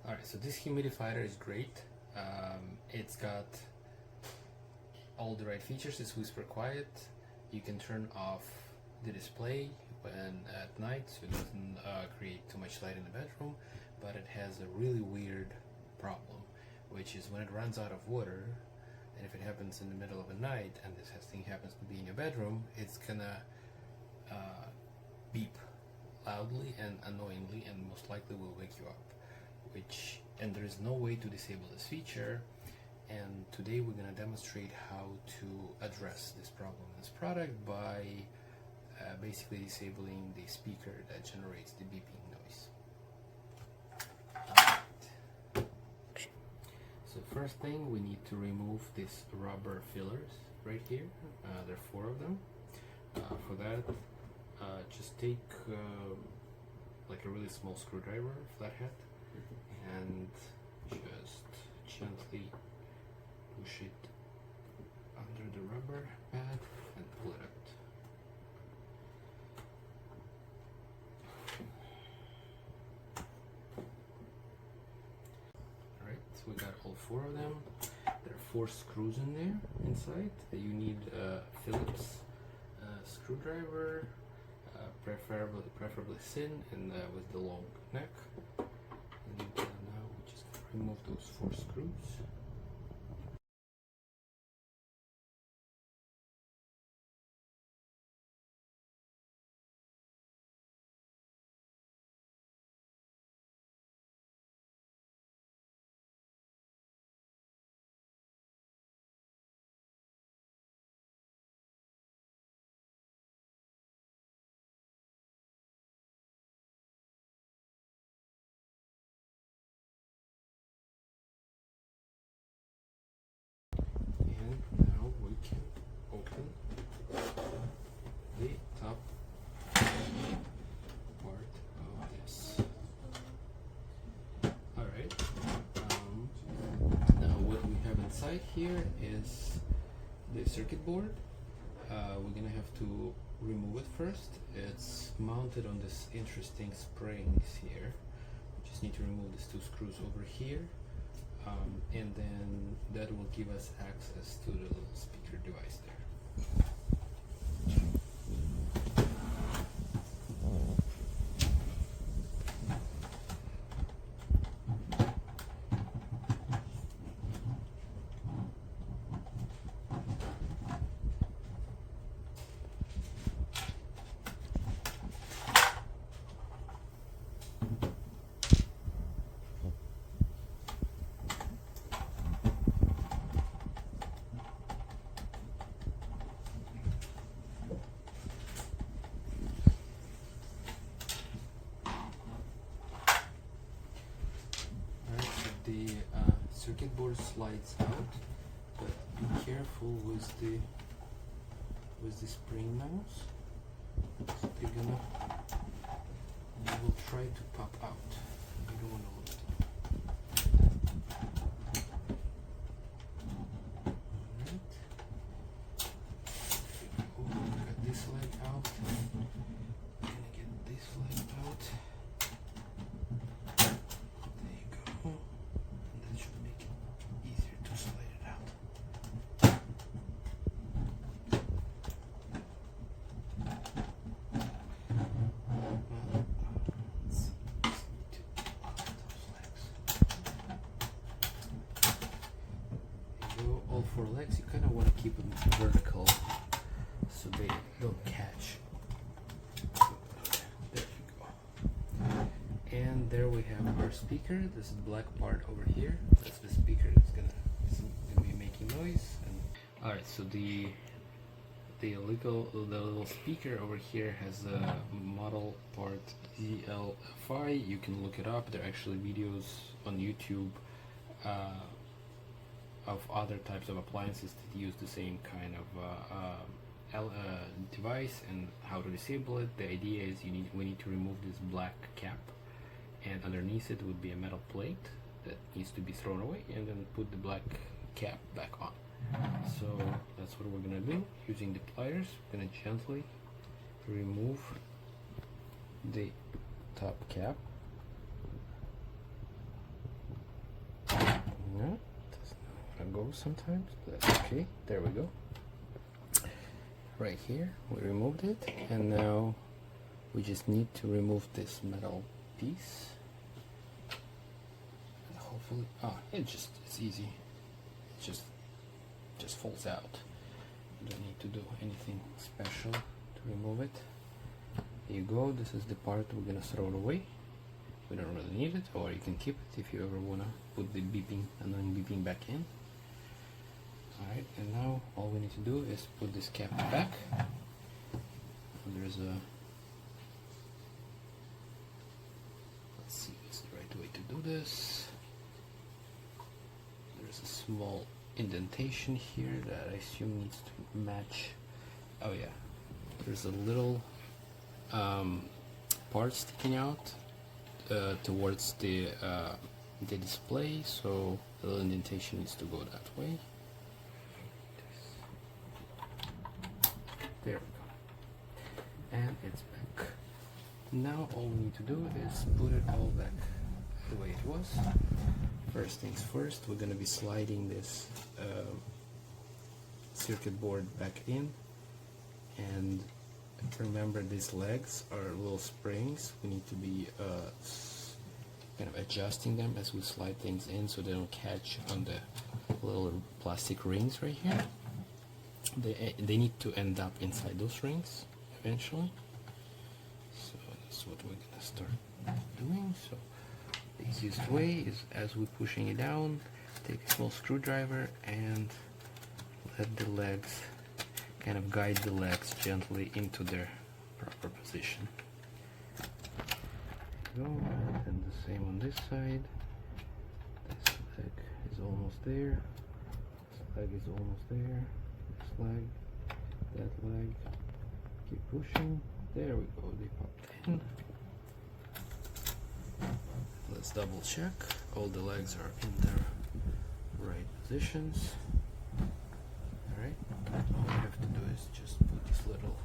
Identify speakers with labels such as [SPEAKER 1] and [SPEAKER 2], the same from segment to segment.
[SPEAKER 1] Alright, so this humidifier is great. It's got all the right features. It's whisper quiet. You can turn off the display when at night so it doesn't create too much light in the bedroom, but it has a really weird problem, which is when it runs out of water, and if it happens in the middle of the night and this thing happens to be in your bedroom, it's gonna beep loudly and annoyingly and most likely will wake you up, and there is no way to disable this feature. And today we're going to demonstrate how to address this problem in this product by basically disabling the speaker that generates the beeping noise. Right. So first thing, we need to remove these rubber fillers right here. There are 4 of them. For that, just take like a really small screwdriver, flathead, and just gently push it under the rubber pad and pull it out. Alright, so we got all 4 of them. There are 4 screws in there inside. You need a Phillips screwdriver, preferably thin and with the long neck. And now we just remove those 4 screws. And now we can open the top part of this. Alright, now what we have inside here is the circuit board. We're gonna have to remove it first. It's mounted on this interesting springs here. We just need to remove these 2 screws over here. And then that will give us access to the little speaker device there. The circuit board slides out, but be careful with the spring mounts. They will try to pop out. You don't want to lose them. Alright. Oh, got this leg out. Gonna get this leg out. All 4 legs, you kind of want to keep them vertical so they don't catch. There we go. And there we have our speaker. This black part over here, that's the speaker that's gonna be making noise. Alright, so the little speaker over here has a model part ZLFI. You can look it up. There are actually videos on YouTube of other types of appliances that use the same kind of device and how to disable it. The idea is we need to remove this black cap, and underneath it would be a metal plate that needs to be thrown away, and then put the black cap back on. So that's what we're gonna do. Using the pliers, we're gonna gently remove the top cap. Doesn't go sometimes. That's okay. There we go. Right here, we removed it, and now we just need to remove this metal piece. And hopefully, it's easy. It just falls out. You don't need to do anything special to remove it. There you go. This is the part we're gonna throw it away. We don't really need it, or you can keep it if you ever wanna put the annoying beeping back in. Alright, and now all we need to do is put this cap back. There's a, let's see what's the right way to do this. There's a small indentation here that I assume needs to match. Oh yeah, there's a little part sticking out towards the display, so the little indentation needs to go that way. There we go. And it's back. Now all we need to do is put it all back the way it was. First things first, we're going to be sliding this circuit board back in. And remember, these legs are little springs. We need to be kind of adjusting them as we slide things in so they don't catch on the little plastic rings right here. They need to end up inside those rings eventually. So that's what we're gonna start doing. So the easiest way is, as we're pushing it down, take a small screwdriver and let the legs, kind of guide the legs gently into their proper position. There you go, and the same on this side. This leg is almost there. This leg is almost there. Leg, that leg, keep pushing. There we go, they popped in. Let's double check all the legs are in their right positions. Alright, all we have to do is just put these little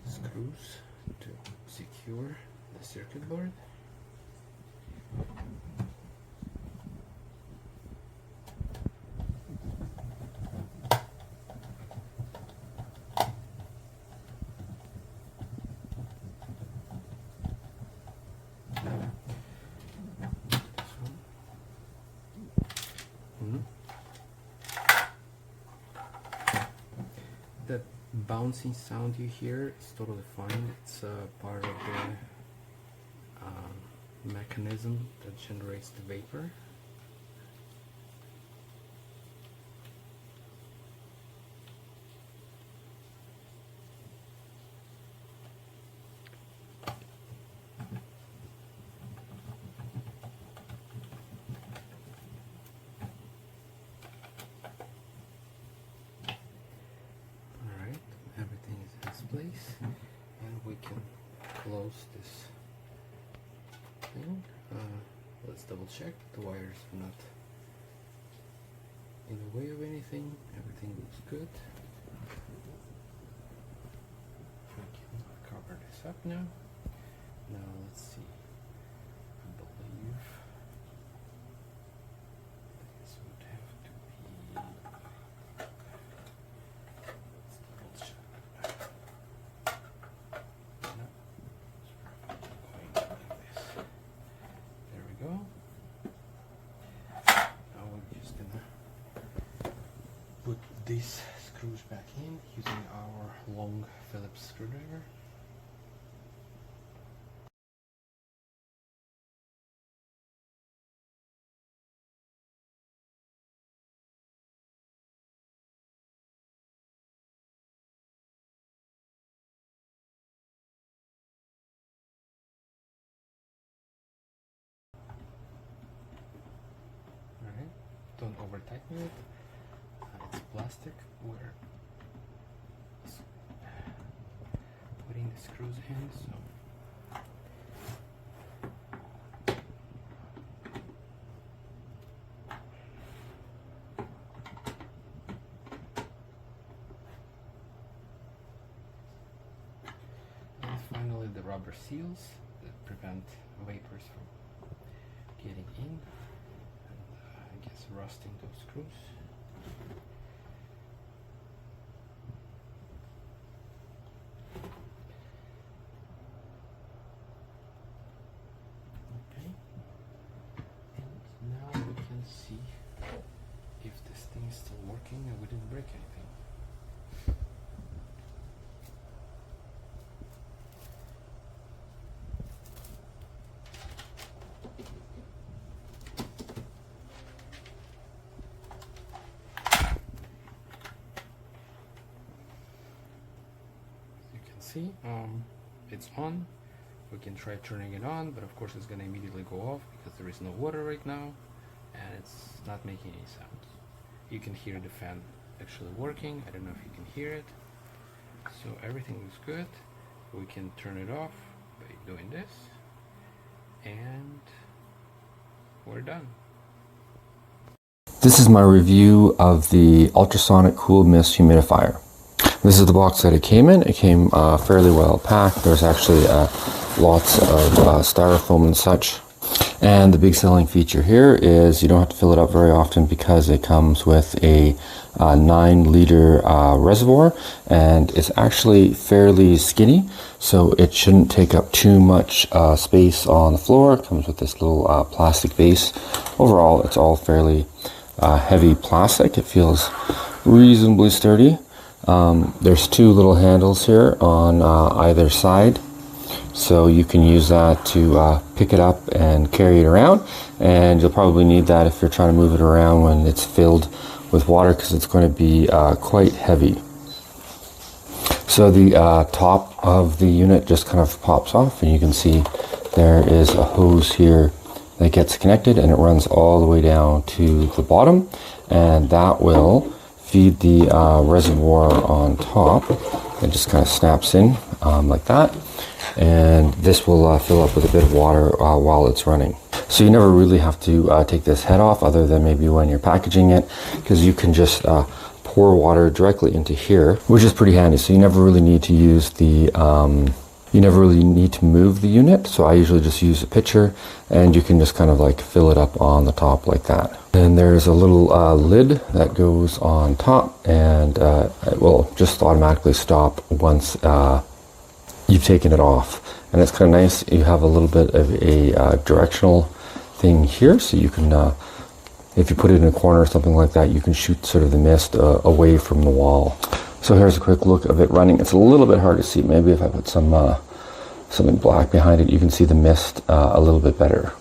[SPEAKER 1] screws to secure the circuit board. That bouncing sound you hear is totally fine. It's part of the mechanism that generates the vapor. Place, and we can close this thing. Let's double check the wires are not in the way of anything. Everything looks good. We can cover this up now. Now let's see. I believe this would have to be. Let's double check. Put these screws back in using our long Phillips screwdriver. Alright, don't over tighten it. It's plastic. We're putting the screws in, so and finally the rubber seals that prevent vapors from getting in. And I guess rusting those screws. Okay, and now we can see if this thing is still working and we didn't break anything. See, it's on. We can try turning it on, but of course it's going to immediately go off because there is no water right now and it's not making any sounds. You can hear the fan actually working. I don't know if you can hear it. So everything looks good. We can turn it off by doing this and we're done.
[SPEAKER 2] This is my review of the Ultrasonic Cool Mist Humidifier. This is the box that it came in. It came fairly well packed. There's actually lots of styrofoam and such. And the big selling feature here is you don't have to fill it up very often because it comes with a 9-liter reservoir, and it's actually fairly skinny, so it shouldn't take up too much space on the floor. It comes with this little plastic base. Overall, it's all fairly heavy plastic. It feels reasonably sturdy. There's 2 little handles here on either side, so you can use that to pick it up and carry it around, and you'll probably need that if you're trying to move it around when it's filled with water because it's going to be quite heavy. So the top of the unit just kind of pops off, and you can see there is a hose here that gets connected, and it runs all the way down to the bottom, and that will feed the reservoir on top. It just kind of snaps in like that, and this will fill up with a bit of water while it's running. So you never really have to take this head off, other than maybe when you're packaging it, because you can just pour water directly into here, which is pretty handy. So you never really need to use the you never really need to move the unit. So I usually just use a pitcher, and you can just kind of like fill it up on the top like that. And there's a little lid that goes on top, and it will just automatically stop once you've taken it off. And it's kind of nice. You have a little bit of a directional thing here, so you can if you put it in a corner or something like that, you can shoot sort of the mist away from the wall. So here's a quick look of it running. It's a little bit hard to see. Maybe if I put some something black behind it, you can see the mist a little bit better.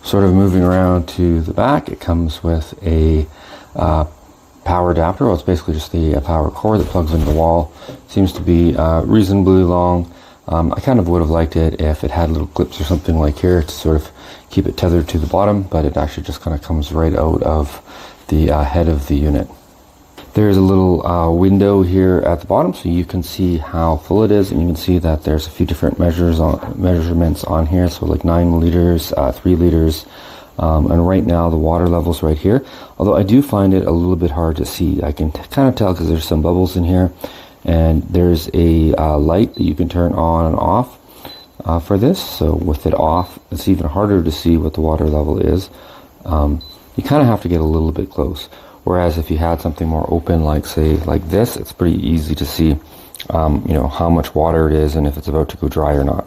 [SPEAKER 2] Sort of moving around to the back, it comes with a power adapter. Well, it's basically just the power cord that plugs into the wall. Seems to be reasonably long. I kind of would have liked it if it had little clips or something like here to sort of keep it tethered to the bottom, but it actually just kind of comes right out of the head of the unit. There's a little window here at the bottom, so you can see how full it is, and you can see that there's a few different measurements on here. So like 9 liters, 3 liters, and right now the water level's right here. Although I do find it a little bit hard to see. I can kind of tell because there's some bubbles in here, and there's a light that you can turn on and off for this. So with it off, it's even harder to see what the water level is. You kind of have to get a little bit close. Whereas if you had something more open, like say like this, it's pretty easy to see, you know, how much water it is and if it's about to go dry or not.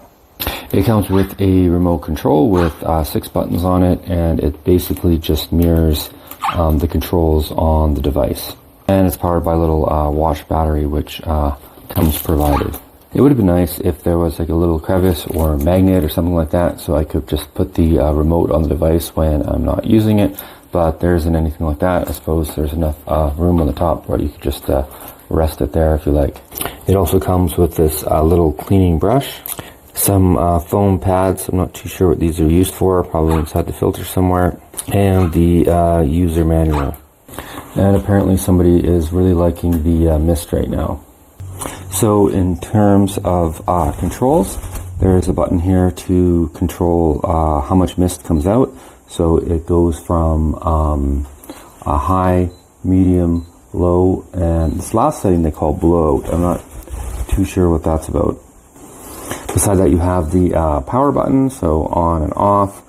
[SPEAKER 2] It comes with a remote control with 6 buttons on it, and it basically just mirrors the controls on the device. And it's powered by a little watch battery, which comes provided. It would have been nice if there was like a little crevice or magnet or something like that, so I could just put the remote on the device when I'm not using it. But there isn't anything like that. I suppose there's enough room on the top where you could just rest it there if you like. It also comes with this little cleaning brush, some foam pads. I'm not too sure what these are used for, probably inside the filter somewhere, and the user manual. And apparently somebody is really liking the mist right now. So in terms of controls, there's a button here to control how much mist comes out. So it goes from a high, medium, low, and this last setting they call blowout. I'm not too sure what that's about. Besides that, you have the power button, so on and off,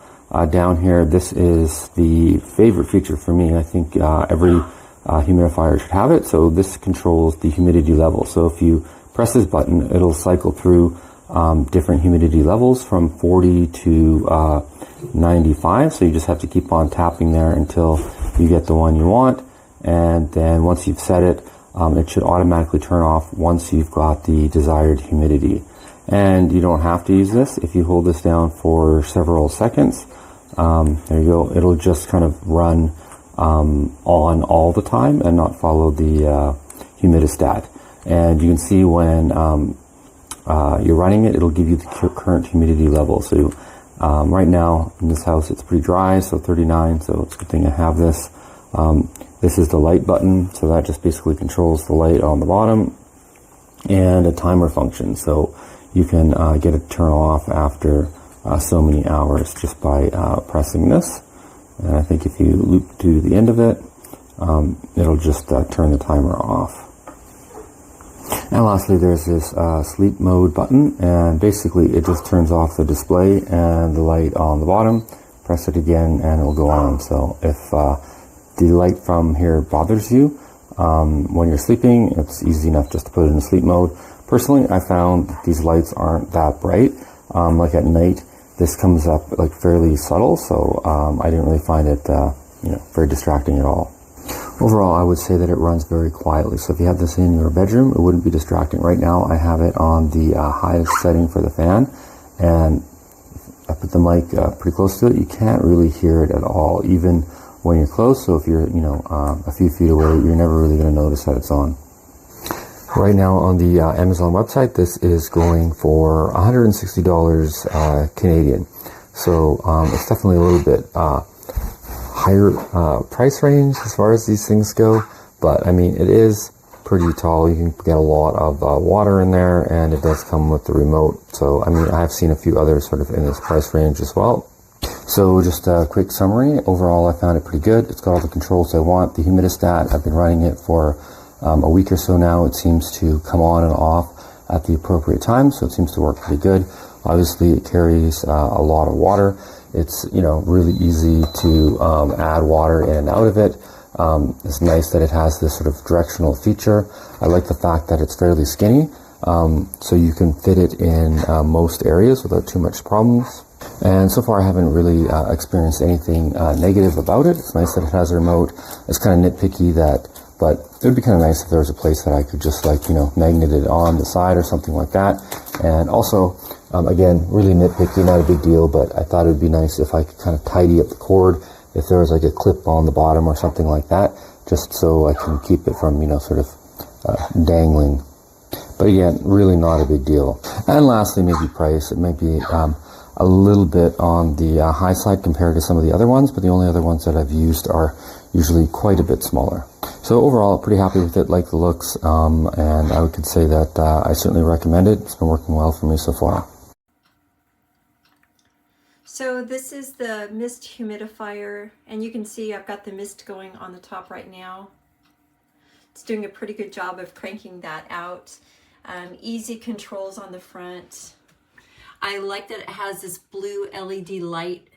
[SPEAKER 2] down here, this is the favorite feature for me. I think every humidifier should have it. So this controls the humidity level. So if you press this button, it'll cycle through different humidity levels from 40 to 95. So you just have to keep on tapping there until you get the one you want. And then once you've set it, it should automatically turn off once you've got the desired humidity. And you don't have to use this. If you hold this down for several seconds, there you go. It'll just kind of run on all the time and not follow the humidistat. And you can see when you're running it, it'll give you the current humidity level. So right now in this house it's pretty dry, so 39, so it's a good thing I have this. This is the light button, so that just basically controls the light on the bottom, and a timer function, so you can get it to turn off after so many hours just by pressing this. And I think if you loop to the end of it, it'll just turn the timer off. And lastly, there's this sleep mode button, and basically it just turns off the display and the light on the bottom. Press it again and it'll go on. So if the light from here bothers you when you're sleeping, it's easy enough just to put it in sleep mode. Personally, I found that these lights aren't that bright. Like at night, this comes up like fairly subtle, so I didn't really find it very distracting at all. Overall, I would say that it runs very quietly. So if you had this in your bedroom, it wouldn't be distracting. Right now, I have it on the highest setting for the fan, and I put the mic pretty close to it. You can't really hear it at all, even when you're close. So if you're, a few feet away, you're never really going to notice that it's on. Right now on the Amazon website, this is going for $160 Canadian. So it's definitely a little bit higher price range as far as these things go, but I mean, it is pretty tall. You can get a lot of water in there, and it does come with the remote. So I mean, I've seen a few others sort of in this price range as well. So just a quick summary. Overall, I found it pretty good. It's got all the controls I want. The humidistat, I've been running it for a week or so now. It seems to come on and off at the appropriate time, so it seems to work pretty good. Obviously, it carries a lot of water. It's really easy to add water in and out of it. It's nice that it has this sort of directional feature. I like the fact that it's fairly skinny, so you can fit it in most areas without too much problems. And so far I haven't really experienced anything negative about it. It's nice that it has a remote. It's kind of nitpicky but it would be kind of nice if there was a place that I could just magnet it on the side or something like that. And also, again, really nitpicky, not a big deal, but I thought it would be nice if I could kind of tidy up the cord, if there was like a clip on the bottom or something like that, just so I can keep it from, dangling. But again, really not a big deal. And lastly, maybe price. It might be a little bit on the high side compared to some of the other ones, but the only other ones that I've used are usually quite a bit smaller. So overall, pretty happy with it, like the looks, and I could say that I certainly recommend it. It's been working well for me so far.
[SPEAKER 3] So this is the mist humidifier, and you can see I've got the mist going on the top right now. It's doing a pretty good job of cranking that out. Easy controls on the front. I like that it has this blue LED light,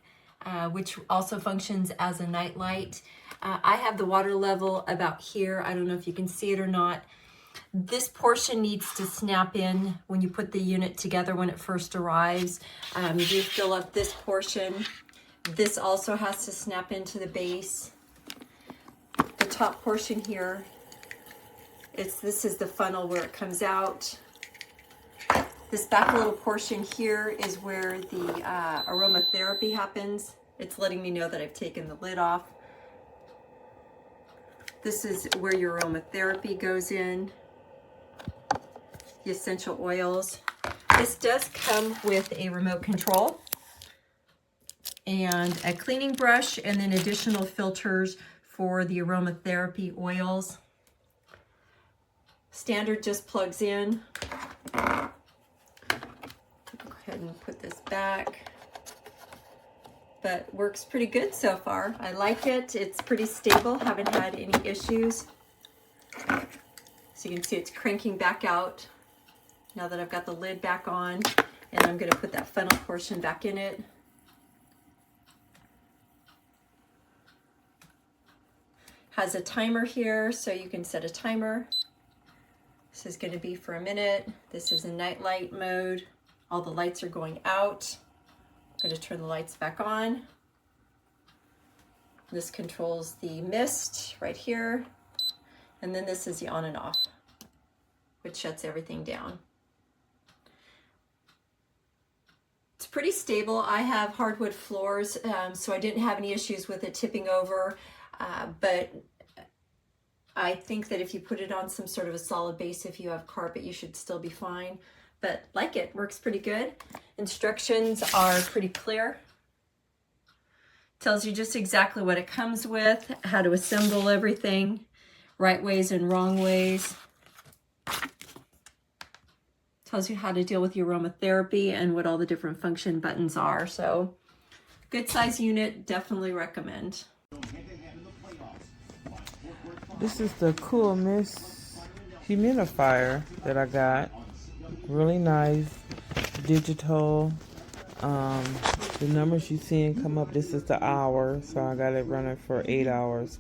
[SPEAKER 3] which also functions as a night light. I have the water level about here. I don't know if you can see it or not. This portion needs to snap in when you put the unit together when it first arrives. You fill up this portion. This also has to snap into the base. The top portion here, this is the funnel where it comes out. This back little portion here is where the aromatherapy happens. It's letting me know that I've taken the lid off. This is where your aromatherapy goes in, the essential oils. This does come with a remote control and a cleaning brush, and then additional filters for the aromatherapy oils. Standard just plugs in. Go ahead and put this back. But works pretty good so far. I like it. It's pretty stable. Haven't had any issues. So you can see it's cranking back out now that I've got the lid back on, and I'm going to put that funnel portion back in it. Has a timer here, so you can set a timer. This is going to be for a minute. This is in night light mode. All the lights are going out. I'm going to turn the lights back on. This controls the mist right here. And then this is the on and off, which shuts everything down. It's pretty stable. I have hardwood floors, so I didn't have any issues with it tipping over. But I think that if you put it on some sort of a solid base, if you have carpet, you should still be fine. But like it, works pretty good. Instructions are pretty clear. Tells you just exactly what it comes with, how to assemble everything, right ways and wrong ways. Tells you how to deal with your aromatherapy and what all the different function buttons are. So good size unit, definitely recommend.
[SPEAKER 4] This is the Cool Mist Humidifier that I got. Really nice, digital. The numbers you seeing come up, this is the hour, so I got it running for 8 hours.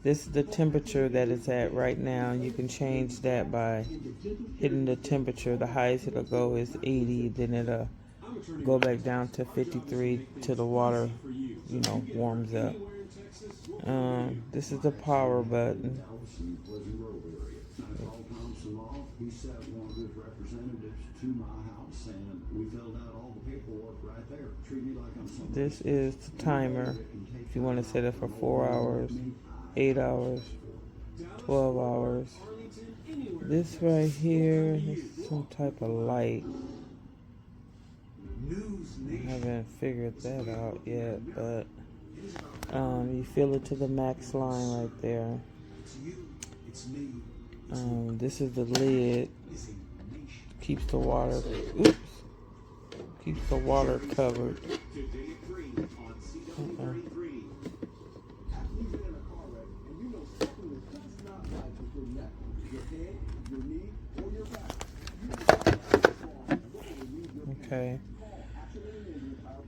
[SPEAKER 4] This is the temperature that it's at right now. You can change that by hitting the temperature. The highest it'll go is 80, then it'll go back down to 53 till the water, warms up. This is the power button. He sent one of his representatives to my house and we filled out all the paperwork right there. Treat me like I'm somebody. This is the timer. If you want to set it for 4 hours, 8 hours, 12 hours. This right here is some type of light. I haven't figured that out yet, but you fill it to the max line right there. This is the lid. Keeps the water. Keeps the water covered. Okay.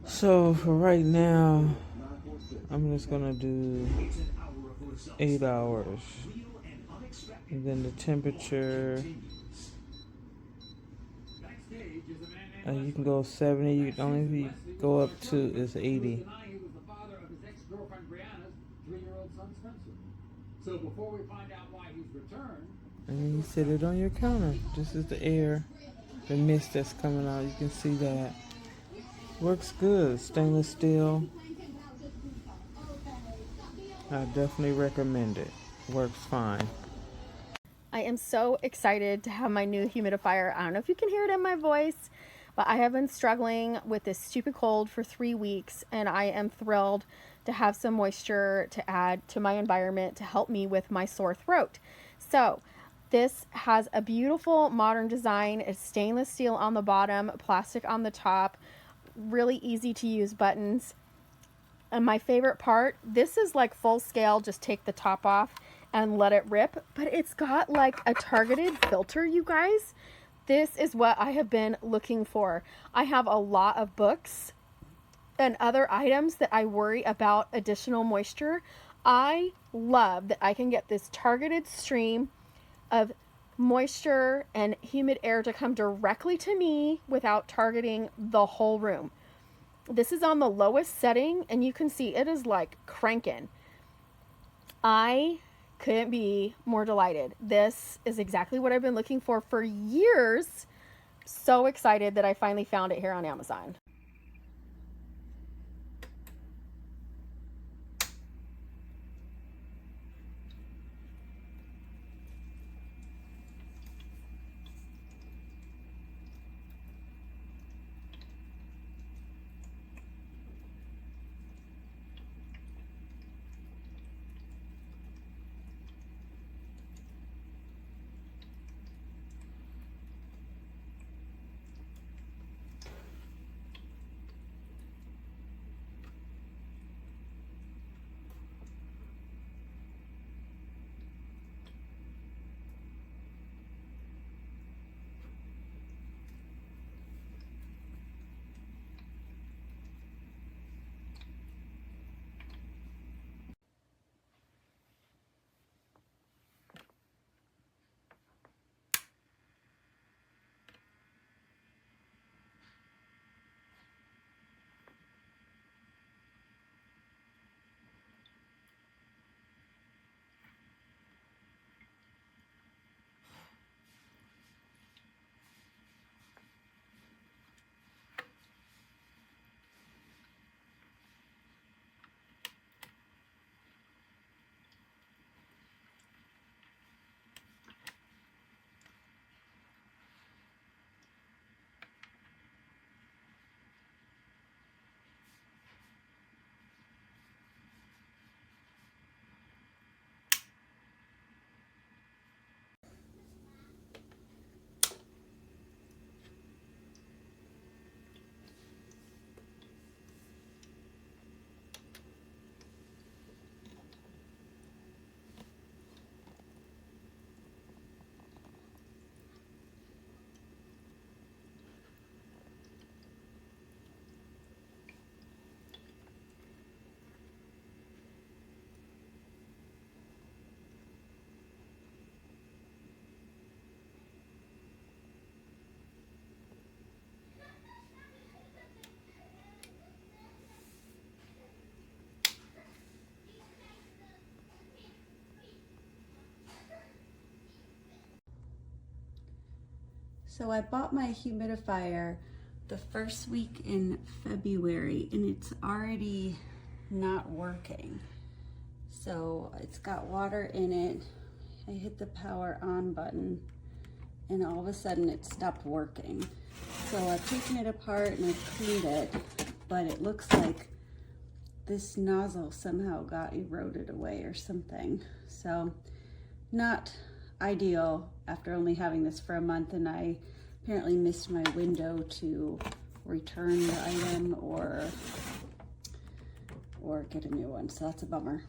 [SPEAKER 4] So for right now, I'm just gonna do 8 hours. And then the temperature, you can go 70, you can only go up to is 80. And then you set it on your counter. This is the air, the mist that's coming out. You can see that. Works good. Stainless steel. I definitely recommend it. Works fine.
[SPEAKER 5] I am so excited to have my new humidifier. I don't know if you can hear it in my voice, but I have been struggling with this stupid cold for 3 weeks, and I am thrilled to have some moisture to add to my environment to help me with my sore throat. So this has a beautiful modern design. It's stainless steel on the bottom, plastic on the top, really easy to use buttons. And my favorite part, this is like full scale, just take the top off and let it rip, but it's got like a targeted filter, you guys. This is what I have been looking for. I have a lot of books and other items that I worry about additional moisture. I love that I can get this targeted stream of moisture and humid air to come directly to me without targeting the whole room. This is on the lowest setting, and you can see it is like cranking. I couldn't be more delighted. This is exactly what I've been looking for years. So excited that I finally found it here on Amazon.
[SPEAKER 6] So I bought my humidifier the first week in February and it's already not working. So it's got water in it. I hit the power on button and all of a sudden it stopped working. So I've taken it apart and I've cleaned it, but it looks like this nozzle somehow got eroded away or something. So not ideal after only having this for a month, and I apparently missed my window to return the item or get a new one, so that's a bummer.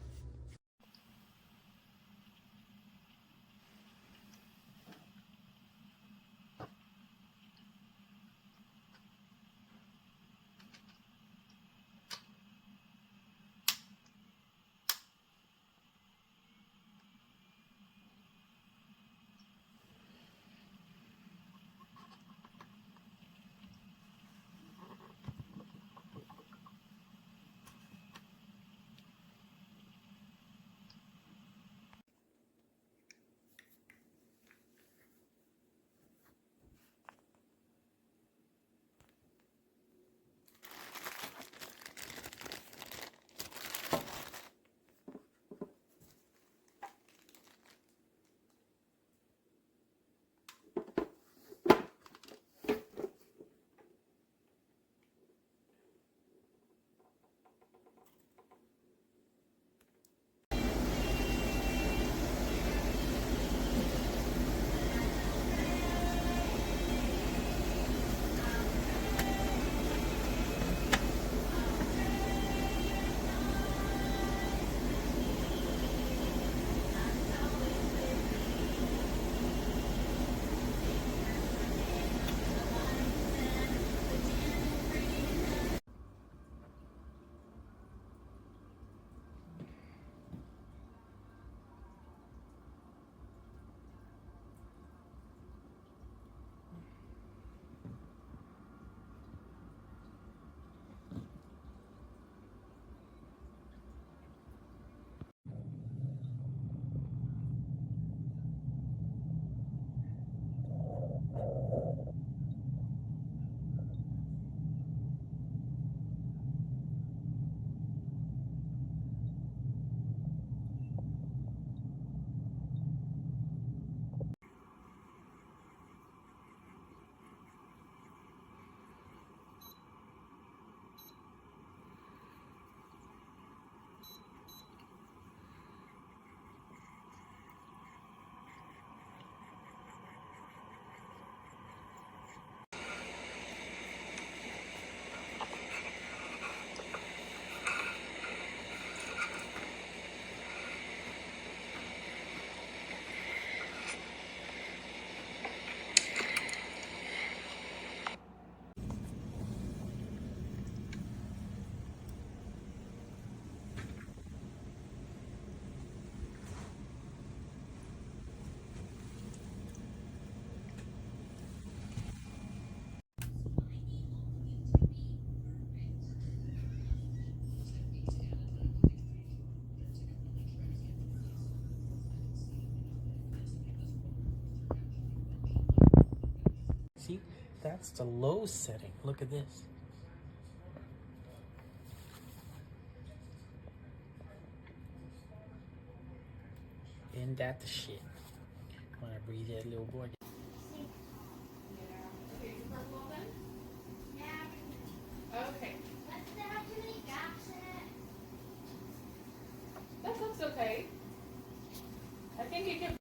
[SPEAKER 7] See, that's the low setting. Look at this. Isn't that the shit? When I breathe that little boy.
[SPEAKER 8] Okay. That looks okay. I think you can.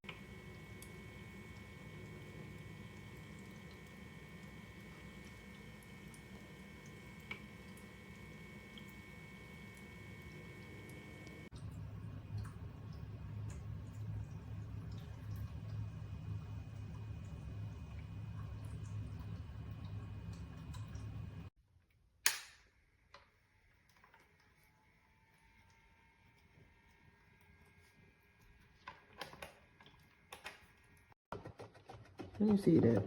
[SPEAKER 4] Let me see that.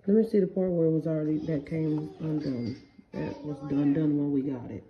[SPEAKER 4] Let me see the part where it was already, that came undone. That was done when we got it.